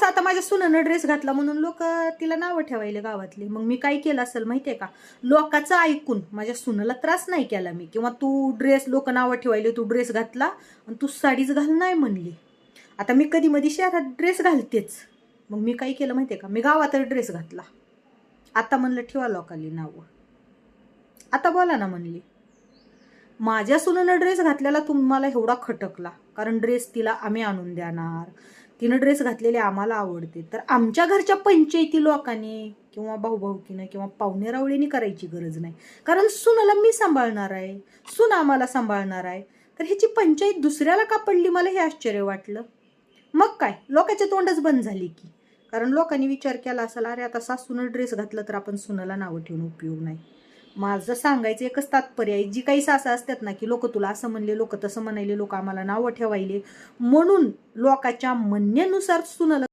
आता माझ्या सुनानं ड्रेस घातला म्हणून लोक तिला नावं ठेवायले गावातले. मग मी काय केलं असेल माहितीये का, लोकांचं ऐकून माझ्या सुनाला त्रास नाही केला मी, किंवा तू ड्रेस, लोक नावं ठेवायले तू ड्रेस घातला आणि तू साडीच घाल नाही म्हणली. आता मी कधी मध्ये शहरात ड्रेस घालतेच. मग मी काय केलं माहितीये का, मी गावात ड्रेस घातला. आता म्हणलं ठेवा लोकांनी नावं, आता बोला ना म्हणली. माझ्या सुनेनं ड्रेस घातलेला तुम्हाला एवढा खटकला, कारण ड्रेस तिला आम्ही आणून देणार, तिनं ड्रेस घातलेले आम्हाला आवडते, तर आमच्या घरच्या पंचायती लोकांनी किंवा भाऊभाऊकीनं किंवा पाहुणेरावळीने करायची गरज नाही, कारण सुनाला मी सांभाळणार आहे, सून आम्हाला सांभाळणार आहे. तर ह्याची पंचायत दुसऱ्याला का पडली, मला हे आश्चर्य वाटलं. मग काय, लोकांचे तोंडच बंद झाली की, कारण लोकांनी विचार केला असेल, अरे आता सासूनं ड्रेस घातलं तर आपण सुनाला नावं ठेवून उपयोग नाही. माझं सांगायचं एकच तात्पर्य आहे, जी काही सासं असतात ना, की लोक तुला असं म्हणले, लोक तसं म्हणायले, लोक आम्हाला नावं ठेवायले, म्हणून लोकांच्या म्हणण्यानुसार सुनाला